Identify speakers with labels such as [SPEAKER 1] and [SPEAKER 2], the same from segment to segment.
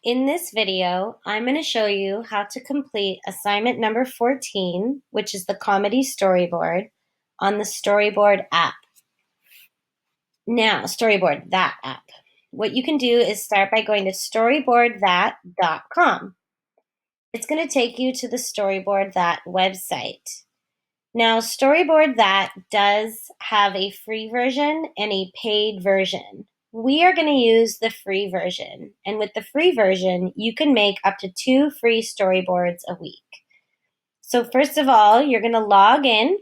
[SPEAKER 1] In this video, I'm going to show you how to complete assignment number 14, which is the comedy storyboard, on the Storyboard app. Now, Storyboard That app. What you can do is start by going to storyboardthat.com. It's going to take you to the Storyboard That website. Now, Storyboard That does have a free version and a paid version. We are going to use the free version. And with the free version, you can make up to 2 free storyboards a week. So first of all, you're going to log in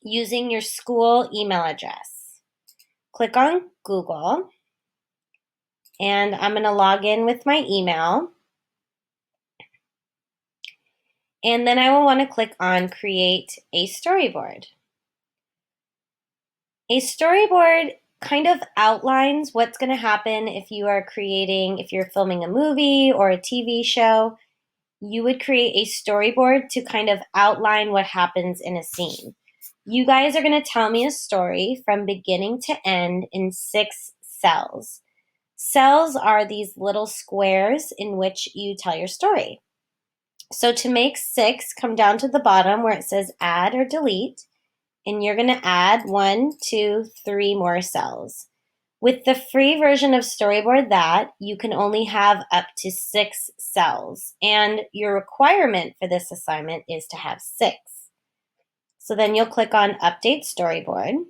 [SPEAKER 1] using your school email address. Click on Google, and I'm going to log in with my email. And then I will want to click on Create a Storyboard. A storyboard kind of outlines what's going to happen if you're filming a movie or a TV show. You would create a storyboard to kind of outline what happens in a scene. You guys are going to tell me a story from beginning to end in 6 cells. Cells are these little squares in which you tell your story. So to make 6, come down to the bottom where it says add or delete, and you're going to add 1, 2, 3 more cells. With the free version of Storyboard That, you can only have up to 6 cells, and your requirement for this assignment is to have 6. So then you'll click on Update Storyboard.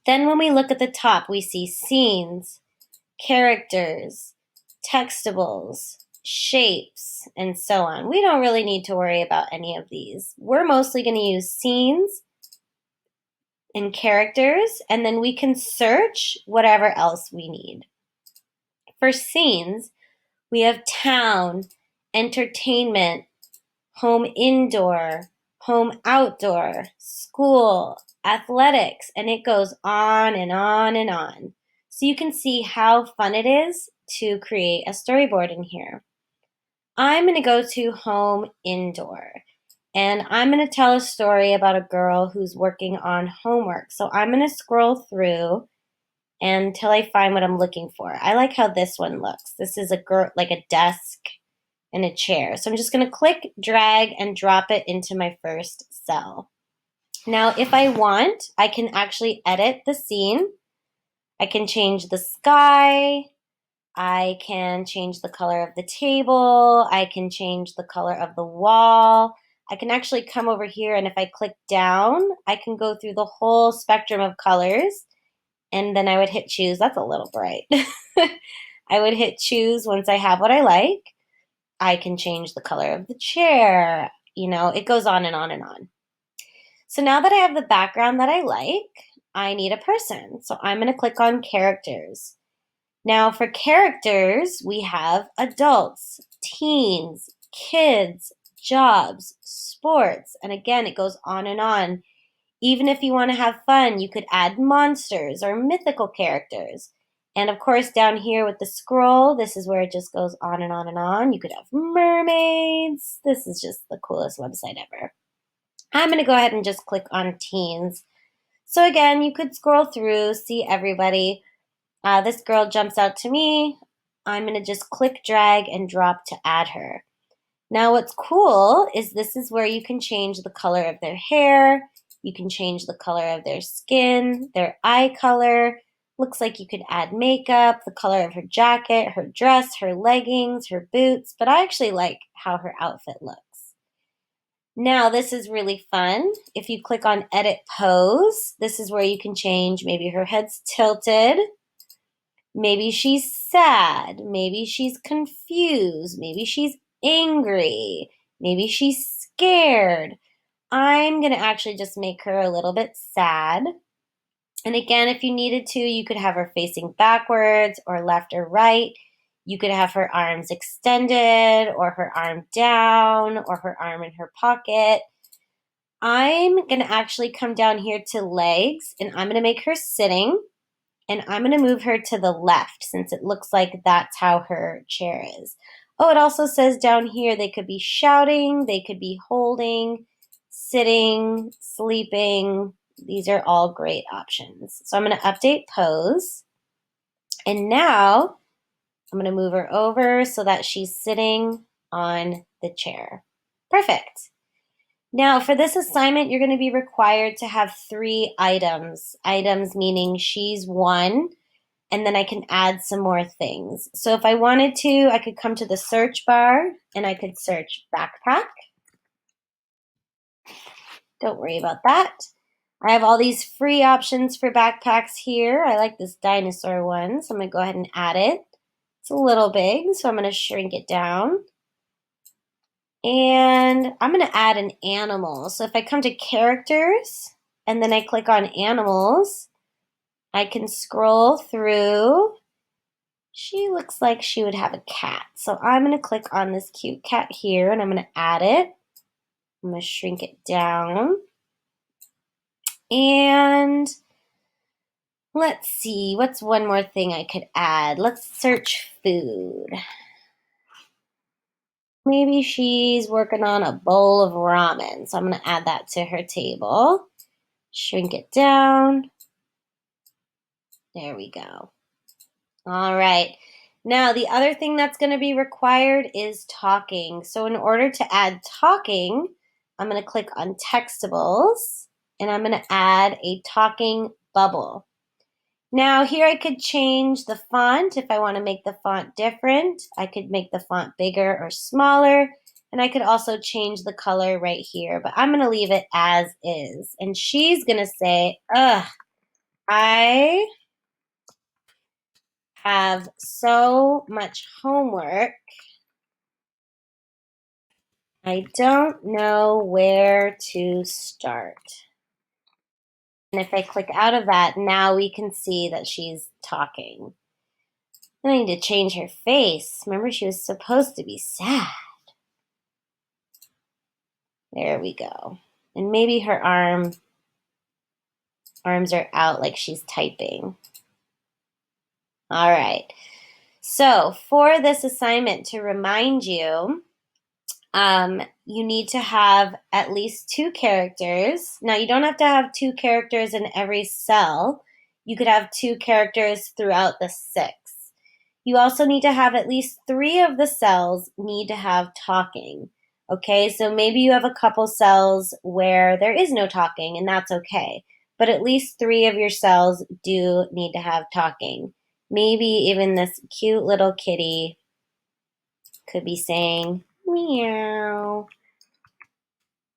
[SPEAKER 1] Then when we look at the top, we see scenes, characters, textables, shapes, and so on. We don't really need to worry about any of these. We're mostly going to use scenes and characters, and then we can search whatever else we need. For scenes, we have town, entertainment, home indoor, home outdoor, school, athletics, and it goes on and on and on. So you can see how fun it is to create a storyboard in here. I'm going to go to home indoor. And I'm going to tell a story about a girl who's working on homework. So I'm going to scroll through until I find what I'm looking for. I like how this one looks. This is a girl, like a desk and a chair. So I'm just going to click, drag, and drop it into my first cell. Now, if I want, I can actually edit the scene. I can change the sky. I can change the color of the table. I can change the color of the wall. I can actually come over here, and if I click down, I can go through the whole spectrum of colors, and then I would hit choose. That's a little bright. I would hit choose once I have what I like. I can change the color of the chair. It goes on and on and on. So now that I have the background that I like, I need a person. So I'm going to click on characters. Now for characters, we have adults, teens, kids, jobs, sports, and again, it goes on and on. Even if you want to have fun, you could add monsters or mythical characters. And of course, down here with the scroll, this is where it just goes on and on and on. You could have mermaids. This is just the coolest website ever. I'm going to go ahead and just click on teens. So again, you could scroll through, see everybody. This girl jumps out to me. I'm going to just click, drag, and drop to add her. Now what's cool is this is where you can change the color of their hair. You can change the color of their skin, their eye color. Looks like you could add makeup, the color of her jacket, her dress, her leggings, her boots, but I actually like how her outfit looks. Now this is really fun. If you click on Edit Pose, this is where you can change maybe her head's tilted. Maybe she's sad. Maybe she's confused. Maybe she's angry. Maybe she's scared. I'm going to actually just make her a little bit sad. And again, if you needed to, you could have her facing backwards or left or right. You could have her arms extended or her arm down or her arm in her pocket. I'm going to actually come down here to legs, and I'm going to make her sitting. And I'm going to move her to the left since it looks like that's how her chair is. Oh, it also says down here they could be shouting, they could be holding, sitting, sleeping. These are all great options. So I'm going to update pose. And now I'm going to move her over so that she's sitting on the chair. Perfect. Now, for this assignment, you're going to be required to have 3 items. Items meaning she's 1, and then I can add some more things. So if I wanted to, I could come to the search bar and I could search backpack. Don't worry about that. I have all these free options for backpacks here. I like this dinosaur one, so I'm going to go ahead and add it. It's a little big, so I'm going to shrink it down. And I'm going to add an animal. So if I come to characters and then I click on animals, I can scroll through. She looks like she would have a cat. So I'm going to click on this cute cat here and I'm going to add it. I'm going to shrink it down. And let's see, what's one more thing I could add? Let's search food. Maybe she's working on a bowl of ramen. So I'm going to add that to her table. Shrink it down. There we go. All right. Now, the other thing that's going to be required is talking. So in order to add talking, I'm going to click on Textables, and I'm going to add a talking bubble. Now, here I could change the font if I want to make the font different. I could make the font bigger or smaller, and I could also change the color right here, but I'm going to leave it as is. And she's going to say, ugh, I have so much homework. I don't know where to start. And if I click out of that, now we can see that she's talking. I need to change her face. Remember, she was supposed to be sad. There we go. And maybe her arms are out like she's typing. All right. So for this assignment, to remind you, you need to have at least 2 characters. Now, you don't have to have 2 characters in every cell. You could have 2 characters throughout the 6. You also need to have at least 3 of the cells need to have talking. Okay, so maybe you have a couple cells where there is no talking, and that's okay. But at least 3 of your cells do need to have talking. Maybe even this cute little kitty could be saying, meow.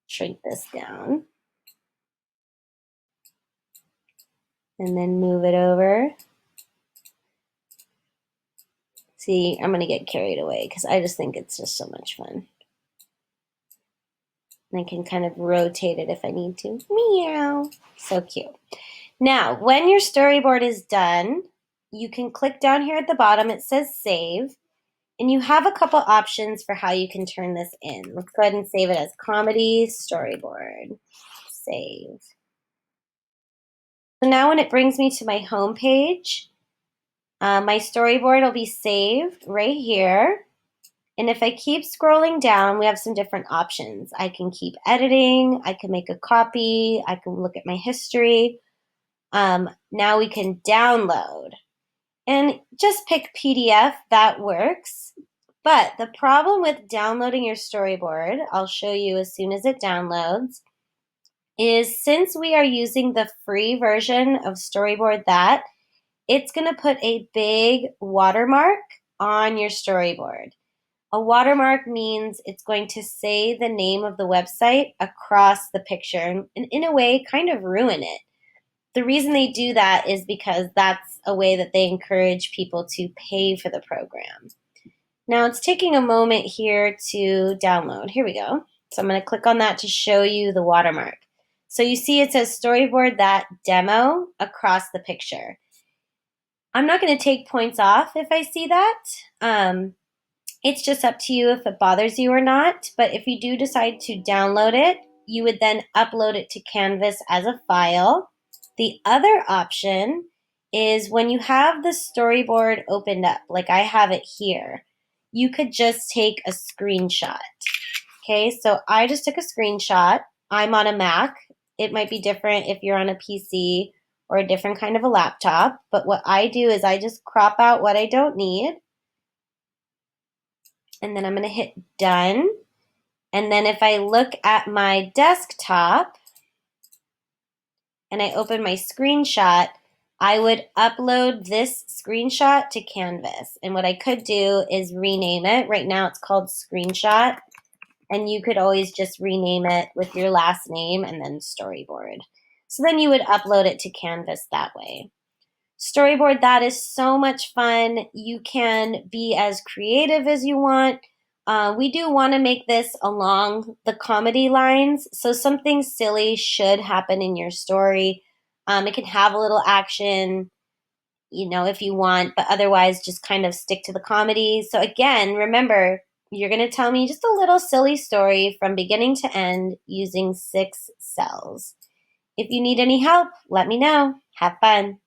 [SPEAKER 1] Shrink this down. And then move it over. See, I'm going to get carried away because I just think it's just so much fun. And I can kind of rotate it if I need to. Meow. So cute. Now, when your storyboard is done, you can click down here at the bottom. It says save. And you have a couple options for how you can turn this in. Let's go ahead and save it as comedy storyboard. Save. So now when it brings me to my home page, my storyboard will be saved right here. And if I keep scrolling down, we have some different options. I can keep editing. I can make a copy. I can look at my history. Now we can download. And just pick PDF. That works. But the problem with downloading your storyboard, I'll show you as soon as it downloads, is since we are using the free version of Storyboard That, it's going to put a big watermark on your storyboard. A watermark means it's going to say the name of the website across the picture and in a way kind of ruin it. The reason they do that is because that's a way that they encourage people to pay for the program. Now it's taking a moment here to download. Here we go. So I'm going to click on that to show you the watermark. So you see it says Storyboard That Demo across the picture. I'm not going to take points off if I see that. It's just up to you if it bothers you or not. But if you do decide to download it, you would then upload it to Canvas as a file. The other option is when you have the storyboard opened up, like I have it here, you could just take a screenshot. Okay, so I just took a screenshot. I'm on a Mac. It might be different if you're on a PC or a different kind of a laptop. But what I do is I just crop out what I don't need. and then I'm going to hit done. And then if I look at my desktop and I open my screenshot, I would upload this screenshot to Canvas. And what I could do is rename it. Right now it's called Screenshot. And you could always just rename it with your last name and then Storyboard. So then you would upload it to Canvas that way. Storyboard That is so much fun. You can be as creative as you want. We do want to make this along the comedy lines, so something silly should happen in your story. It can have a little action, if you want, but otherwise just kind of stick to the comedy. So again, remember, you're going to tell me just a little silly story from beginning to end using 6 cells. If you need any help, let me know. Have fun.